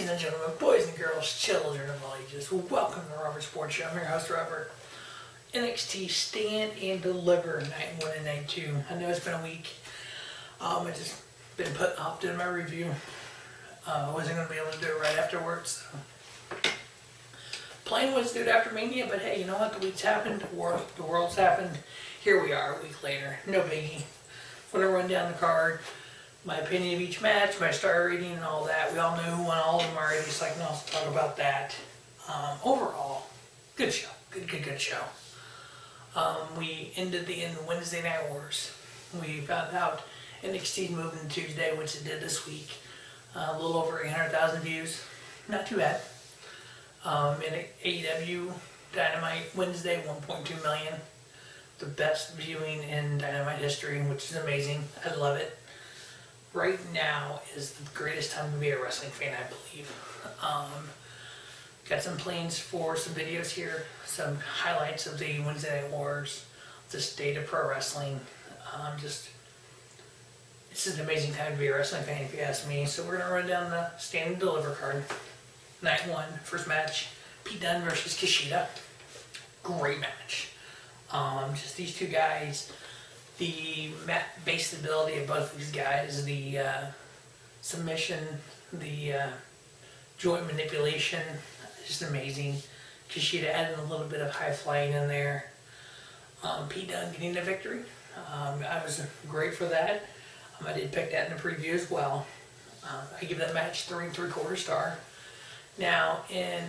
Ladies and gentlemen, boys and girls, children of all ages, welcome to the Robert Sports Show. I'm your host, Robert. NXT Stand and Deliver, Night 1 and Night 2. I know it's been a week. I just been putting off doing my review. I wasn't going to be able to do it right afterwards. So. Plan was to do it after Mania, but hey, you know what? The week's happened, the world's happened. Here we are a week later. No biggie. I'm going to run down the card. My opinion of each match, my star rating and all that. We all knew who won all of them already, so I can also talk about that. Overall, good show. Good show. We ended the Wednesday Night Wars. We found out NXT moved to Tuesday, which it did this week. A little over 800,000 views. Not too bad. In AEW Dynamite Wednesday, 1.2 million. The best viewing in Dynamite history, which is amazing. I love it. Right now is the greatest time to be a wrestling fan, I believe. Got some plans for some videos here, some highlights of the Wednesday Night Wars, the state of pro wrestling. It's an amazing time to be a wrestling fan, if you ask me. So we're gonna run down the Stand and Deliver card. Night 1, first match, Pete Dunne versus Kushida. Great match. Just these two guys. The base ability of both of these guys, the submission, the joint manipulation, just amazing. Kushida added a little bit of high flying in there. Pete Dunne getting the victory. I was great for that. I did pick that in the preview as well. I give that match 3 3/4 star. Now, in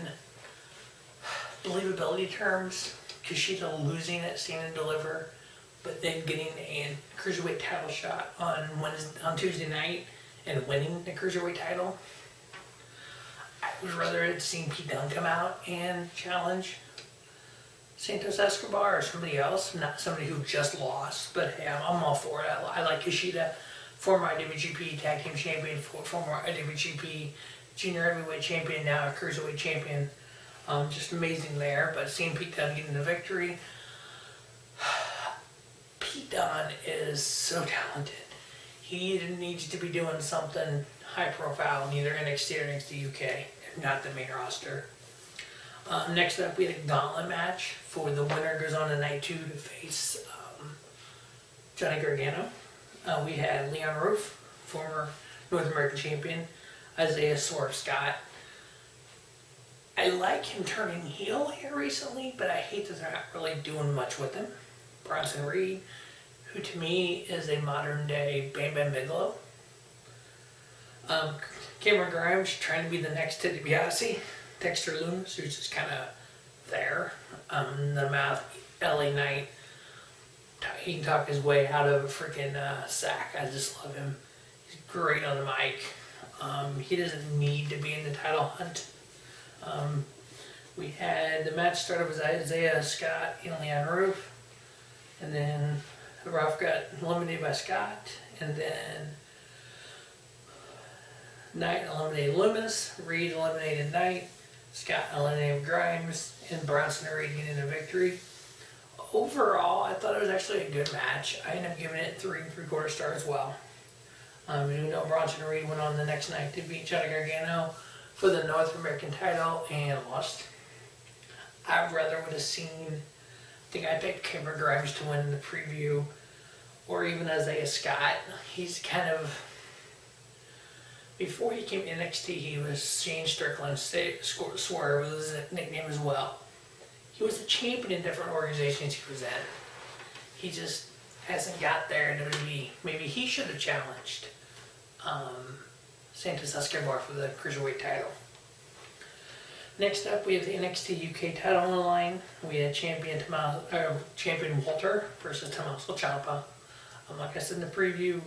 believability terms, Kushida losing at Stand and Deliver, but then getting a Cruiserweight title shot on Tuesday night and winning the Cruiserweight title. I would rather have seen Pete Dunne come out and challenge Santos Escobar or somebody else, not somebody who just lost. But hey, I'm all for it. I like Kushida, former IWGP Tag Team Champion, former IWGP Junior Heavyweight Champion, now a Cruiserweight Champion. Just amazing there. But seeing Pete Dunne getting the victory, Pete Dunne is so talented. He needs to be doing something high profile in either NXT or NXT UK, if not the main roster. Next up, we had a Gauntlet match. For the winner goes on to Night 2 to face Johnny Gargano. We had Ruff, former North American Champion, Isaiah Swerve Scott. I like him turning heel here recently, but I hate that they're not really doing much with him. Bronson Reed, who to me is a modern day Bam Bam Bigelow. Cameron Grimes trying to be the next Ted DiBiase. Dexter Lumis, who's just kind of there. The mouth, LA Knight. He can talk his way out of a freaking sack. I just love him. He's great on the mic. He doesn't need to be in the title hunt. We had the match started with Isaiah Scott and Ruff. And then Ruff got eliminated by Scott. And then Knight eliminated Lumis. Reed eliminated Knight. Scott eliminated Grimes. And Bronson Reed getting a victory. Overall, I thought it was actually a good match. I ended up giving it 3 3/4 stars as well. Even though Bronson Reed went on the next night to beat Johnny Gargano for the North American title and lost. I rather would have seen, I think I picked Cameron Grimes to win the preview, or even Isaiah Scott. He's kind of, before he came to NXT, he was Shane Strickland's Swerve was his nickname as well. He was a champion in different organizations he was in. He just hasn't got there in WWE. Maybe he should have challenged Santos Escobar for the Cruiserweight title. Next up, we have the NXT UK title on the line. We had champion Walter versus Tommaso Ciampa. Like I said in the preview,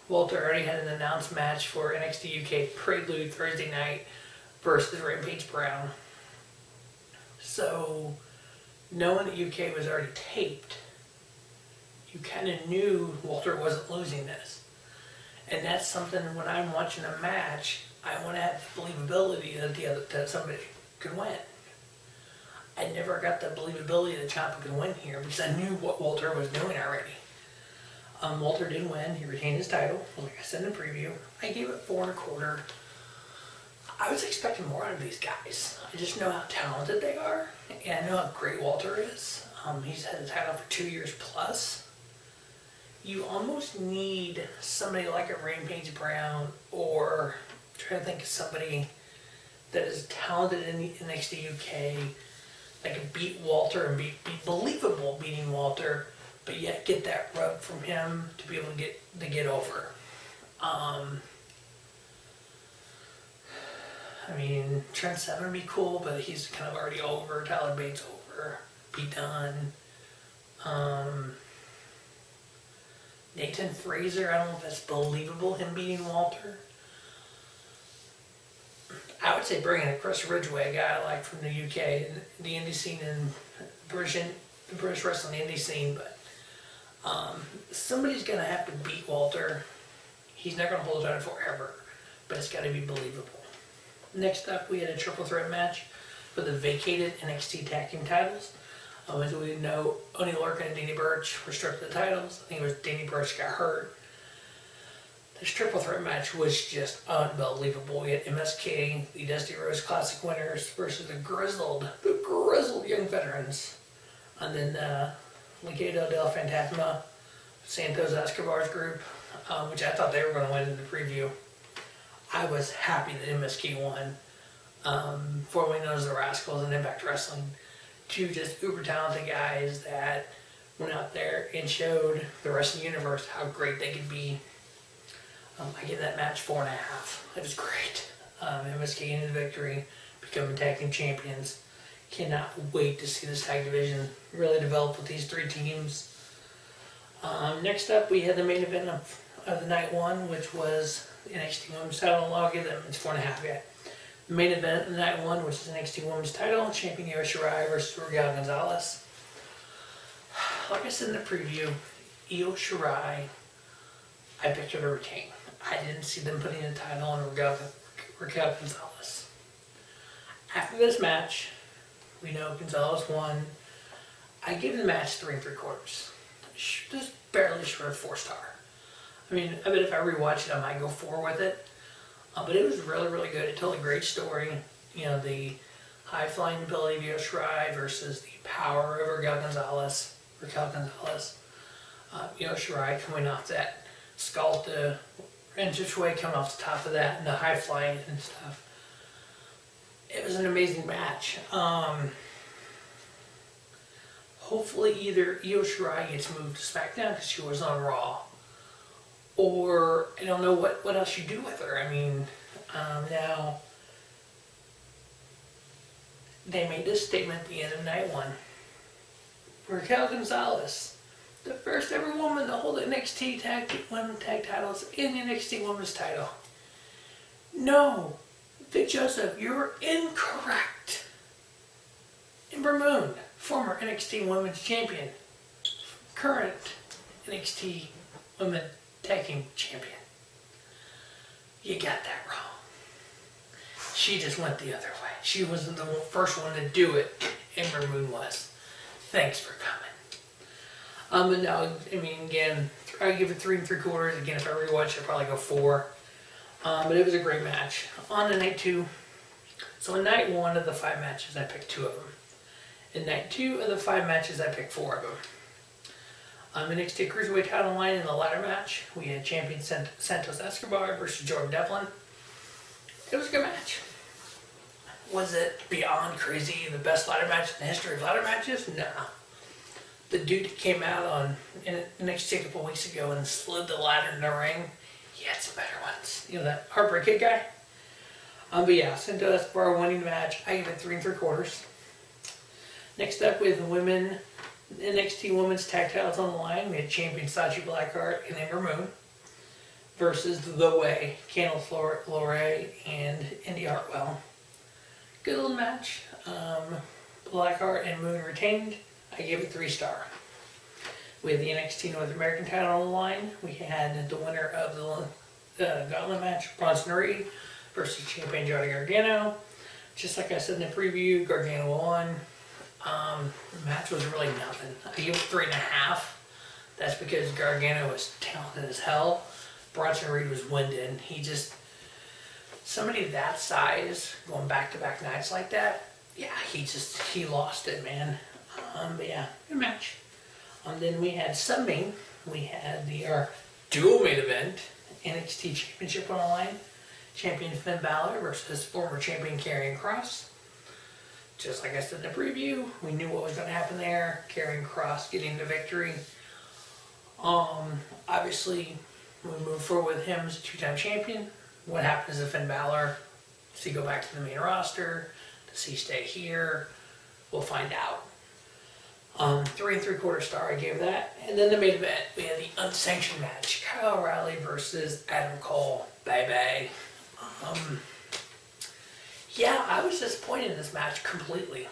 Walter already had an announced match for NXT UK Prelude Thursday night versus Rampage Brown. So, knowing that UK was already taped, you kind of knew Walter wasn't losing this. And that's something when I'm watching a match, I want to have the believability that somebody could win. I never got the believability that Ciampa could win here because I knew what Walter was doing already. Walter did win. He retained his title, like I said in the preview. I gave it 4 1/4. I was expecting more out of these guys. I just know how talented they are, and I know how great Walter is. He's had the title for 2 years plus. You almost need somebody like a Rampage Brown, or I'm trying to think of somebody that is talented in the NXT UK that can beat Walter and be believable beating Walter, but yet get that rub from him to be able to get over. I mean, Trent Seven would be cool, but he's kind of already over. Tyler Bates over. Pete Dunne. Nathan Fraser, I don't know if that's believable, him beating Walter. I would say bringing a Chris Ridgway, a guy I like from the UK, the indie scene and the British wrestling indie scene, but somebody's going to have to beat Walter. He's not going to hold it on forever, but it's got to be believable. Next up, we had a triple threat match for the vacated NXT Tag Team titles. As we know, Oney Lorcan and Danny Burch were stripped of the titles. I think it was Danny Burch got hurt. This triple threat match was just unbelievable. We had MSK, the Dusty Rhodes Classic winners, versus the Grizzled young veterans. And then Legado del Fantasma, Santos Escobar's group, which I thought they were going to win in the preview. I was happy that MSK won. Formerly known as the Rascals in Impact Wrestling. Two just uber talented guys that went out there and showed the wrestling universe how great they could be. I give that match 4.5. It was great. MSK in the victory, becoming tag team champions. Cannot wait to see this tag division really develop with these three teams. Next up, we had the main event of the night one, which was the NXT Women's title. I'll give that it's 4.5 yet. The main event of the night one, which is NXT Women's title, champion Io Shirai versus Raquel Gonzalez. Like I said in the preview, Io Shirai, I picked her to retain. I didn't see them putting the title on Raquel Gonzalez. After this match, we know Gonzalez won. I gave the match 3 3/4. Just barely short of 4-star. I mean, I bet if I rewatch it, I might go 4 with it. But it was really, really good. It told a great story. You know, the high-flying ability of Io Shirai versus the power of Raquel Gonzalez. Io Shirai coming off that skull to entranceway, coming off the top of that, and the high-flying and stuff. It was an amazing match. Hopefully either Io Shirai gets moved to SmackDown because she was on Raw, or I don't know what else you do with her. I mean, now they made this statement at the end of night one. Raquel Gonzalez, the first ever woman to hold NXT Women's Tag titles in the NXT Women's title. No, Vic Joseph, you're incorrect. Ember Moon, former NXT Women's Champion, current NXT Women's Tag Team Champion. You got that wrong. She just went the other way. She wasn't the first one to do it. Ember Moon was. Thanks for coming. But no, I mean, again, I give it 3 3/4. Again, if I rewatch it, I'd probably go 4. But it was a great match. On to night 2. So in night 1 of the 5 matches, I picked 2 of them. In night 2 of the 5 matches, I picked 4 of them. NXT Cruiserweight title line in the ladder match, we had champion Santos Escobar versus Jordan Devlin. It was a good match. Was it beyond crazy, the best ladder match in the history of ladder matches? No. The dude that came out on NXT a couple weeks ago and slid the ladder in the ring, he had some better ones. You know, that Heartbreak Kid guy? But yeah, Santos Escobar winning the match. I give it 3 3/4. Next up, with the women NXT Women's Tag titles on the line, we had champion Sachi Blackheart and Ember Moon versus The Way, Candice LaRae and Indi Hartwell. Good little match. Blackheart and Moon retained. I gave it 3-star. We had the NXT North American title on the line. We had the winner of the Gauntlet match, Bronson Reed versus champion Johnny Gargano. Just like I said in the preview, Gargano won. The match was really nothing. I gave it 3.5. That's because Gargano was talented as hell. Bronson Reed was winded. somebody that size going back-to-back nights like that, yeah, he lost it, man. But yeah, good match. Then we had sub-main. We had our dual main event, NXT Championship on the line. Champion Finn Balor versus former champion Karrion Kross. Just like I said in the preview, we knew what was going to happen there. Karrion Kross getting the victory. Obviously, we move forward with him as a two-time champion. What happens to Finn Balor? Does he go back to the main roster? Does he stay here? We'll find out. 3 3/4 star I gave that. And then the main event, we had the unsanctioned match. Kyle O'Reilly versus Adam Cole. Bye-bye. Yeah, I was disappointed in this match completely.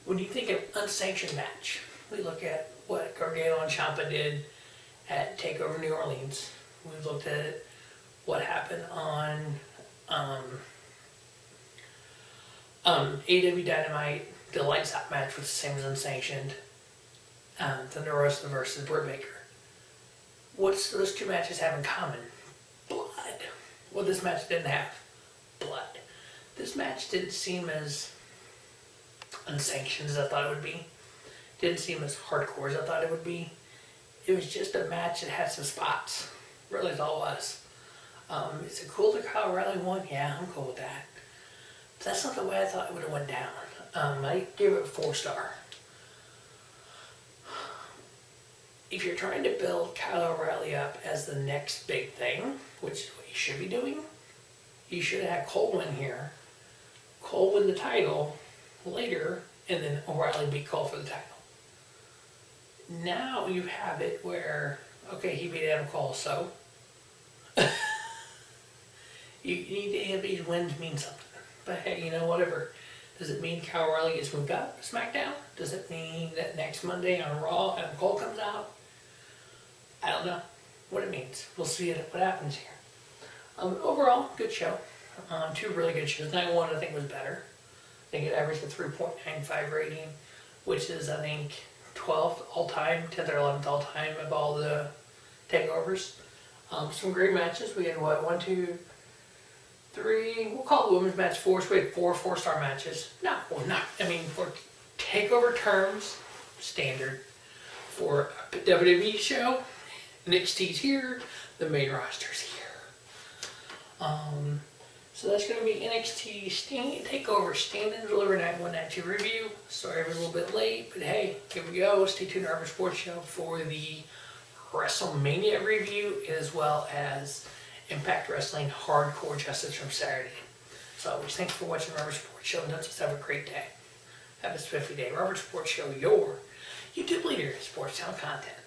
When you think of unsanctioned match, we look at what Gargano and Ciampa did at TakeOver New Orleans. We looked at what happened on AEW Dynamite. The lights out match was the same as unsanctioned. Thunder Rosa versus Britt Baker. What's those two matches have in common? Blood. Well, this match didn't have blood. This match didn't seem as unsanctioned as I thought it would be. Didn't seem as hardcore as I thought it would be. It was just a match that had some spots. Really, is all it was. Is it cool that Kyle O'Reilly won? Yeah, I'm cool with that. But that's not the way I thought it would have went down. I gave it a 4-star. If you're trying to build Kyle O'Reilly up as the next big thing, which is what you should be doing, you should have had Cole win here. Cole win the title later, and then O'Reilly beat Cole for the title. Now you have it where, okay, he beat Adam Cole, so you need to have these wins mean something. But hey, whatever. Does it mean Kyle O'Reilly gets moved up to SmackDown? Does it mean that next Monday on Raw Adam Cole comes out? I don't know what it means. We'll see what happens here. Overall, good show. 2 really good shows. Night 1 I think was better. I think it averaged a 3.95 rating, which is I think 12th all time, 10th or 11th all time of all the takeovers. Some great matches. We had 1, 2, 3. We'll call the women's match 4. So we had 4 4-star matches. For takeover terms, standard. For a WWE show, NXT's here, the main roster's here. So that's going to be NXT TakeOver Stand and Deliver Night 1, Night 2 review. Sorry I'm a little bit late, but hey, here we go. Stay tuned to our Sports Show for the WrestleMania review, as well as Impact Wrestling Hardcore Justice from Saturday. So thanks for watching Robert Sports Show, and just have a great day. Have a spiffy day. Robert Sports Show, your YouTube leader in sports talent content.